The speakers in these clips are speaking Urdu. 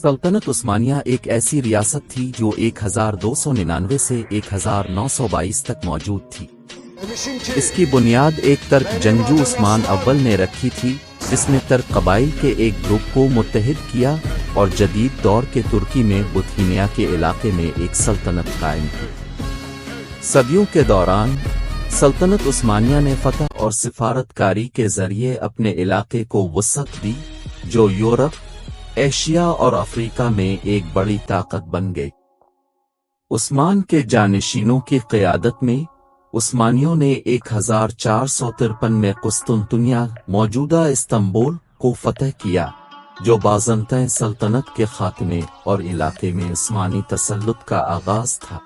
سلطنت عثمانیہ ایک ایسی ریاست تھی جو 1299 سے 1922 تک موجود تھی۔ اس کی بنیاد ایک ترک جنگجو عثمان اول نے رکھی تھی، جس نے ترک قبائل کے ایک گروپ کو متحد کیا اور جدید دور کے ترکی میں بوتھینیا کے علاقے میں ایک سلطنت قائم کی۔ صدیوں کے دوران سلطنت عثمانیہ نے فتح اور سفارت کاری کے ذریعے اپنے علاقے کو وسعت دی، جو یورپ، ایشیا اور افریقہ میں ایک بڑی طاقت بن گئی۔ عثمان کے جانشینوں کی قیادت میں عثمانیوں نے 1453 میں قسطنطنیہ موجودہ استنبول کو فتح کیا، جو بازنطین سلطنت کے خاتمے اور علاقے میں عثمانی تسلط کا آغاز تھا۔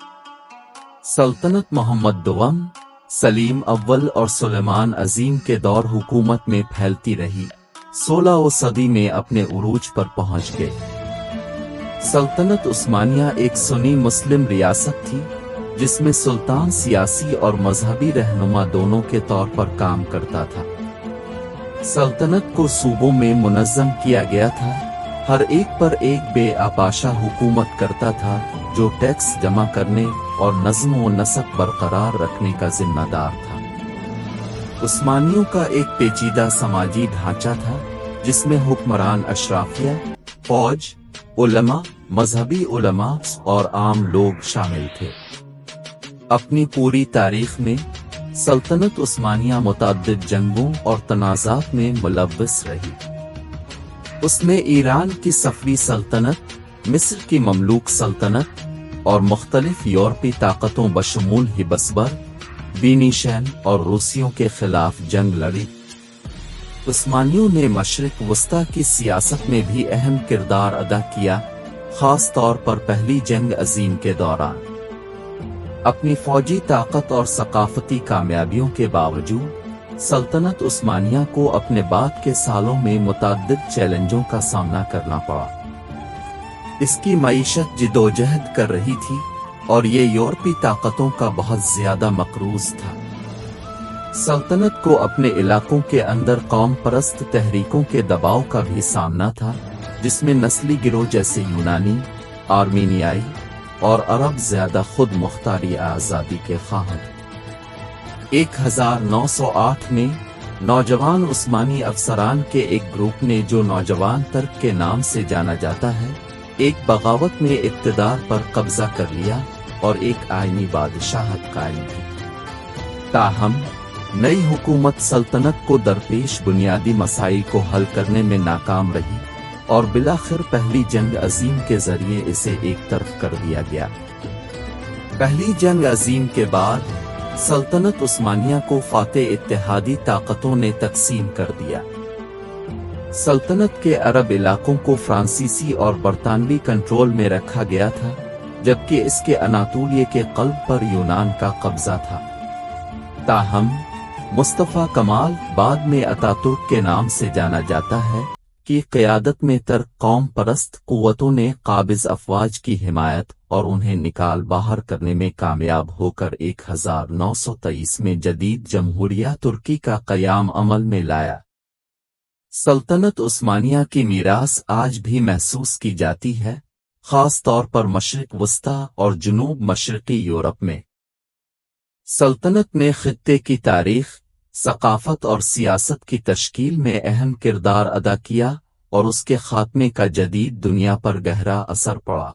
سلطنت محمد دوم، سلیم اول اور سلیمان عظیم کے دور حکومت میں پھیلتی رہی، 16ویں صدی میں اپنے عروج پر پہنچ گئے۔ سلطنت عثمانیہ ایک سنی مسلم ریاست تھی، جس میں سلطان سیاسی اور مذہبی رہنما دونوں کے طور پر کام کرتا تھا۔ سلطنت کو صوبوں میں منظم کیا گیا تھا، ہر ایک پر ایک بے آپاشا حکومت کرتا تھا جو ٹیکس جمع کرنے اور نظم و نسق برقرار رکھنے کا ذمہ دار تھا۔ عثمانیوں کا ایک پیچیدہ سماجی ڈھانچہ تھا، جس میں حکمران، اشرافیہ، فوج، علماء، مذہبی علماء اور عام لوگ شامل تھے۔ اپنی پوری تاریخ میں سلطنت عثمانیہ متعدد جنگوں اور تنازعات میں ملوث رہی۔ اس نے ایران کی صفوی سلطنت، مصر کی مملوک سلطنت اور مختلف یورپی طاقتوں بشمول ہبسبر، وینیشین اور روسیوں کے خلاف جنگ لڑی۔ عثمانیوں نے مشرق وسطیٰ کی سیاست میں بھی اہم کردار ادا کیا، خاص طور پر پہلی جنگ عظیم کے دوران۔ اپنی فوجی طاقت اور ثقافتی کامیابیوں کے باوجود سلطنت عثمانیہ کو اپنے بعد کے سالوں میں متعدد چیلنجوں کا سامنا کرنا پڑا۔ اس کی معیشت جدوجہد کر رہی تھی اور یہ یورپی طاقتوں کا بہت زیادہ مقروض تھا۔ سلطنت کو اپنے علاقوں کے اندر قوم پرست تحریکوں کے دباؤ کا بھی سامنا تھا، جس میں نسلی گروہ جیسے یونانی، آرمینیائی اور عرب زیادہ خود مختاری آزادی کے خواہاں تھے۔ 1908 میں نوجوان عثمانی افسران کے ایک گروپ نے، جو نوجوان ترک کے نام سے جانا جاتا ہے، ایک بغاوت میں اقتدار پر قبضہ کر لیا اور ایک آئینی بادشاہت قائم کی۔ تاہم نئی حکومت سلطنت کو درپیش بنیادی مسائل کو حل کرنے میں ناکام رہی اور بالآخر پہلی جنگ عظیم کے ذریعے اسے ایک طرف کر دیا گیا۔ پہلی جنگ عظیم کے بعد سلطنت عثمانیہ کو فاتح اتحادی طاقتوں نے تقسیم کر دیا۔ سلطنت کے عرب علاقوں کو فرانسیسی اور برطانوی کنٹرول میں رکھا گیا تھا، جبکہ اس کے اناطولیہ کے قلب پر یونان کا قبضہ تھا۔ تاہم مصطفیٰ کمال، بعد میں اتاتورک کے نام سے جانا جاتا ہے، کی قیادت میں ترک قوم پرست قوتوں نے قابض افواج کی حمایت اور انہیں نکال باہر کرنے میں کامیاب ہو کر 1923 میں جدید جمہوریہ ترکی کا قیام عمل میں لایا۔ سلطنت عثمانیہ کی میراث آج بھی محسوس کی جاتی ہے، خاص طور پر مشرق وسطیٰ اور جنوب مشرقی یورپ میں۔ سلطنت نے خطے کی تاریخ، ثقافت اور سیاست کی تشکیل میں اہم کردار ادا کیا اور اس کے خاتمے کا جدید دنیا پر گہرا اثر پڑا۔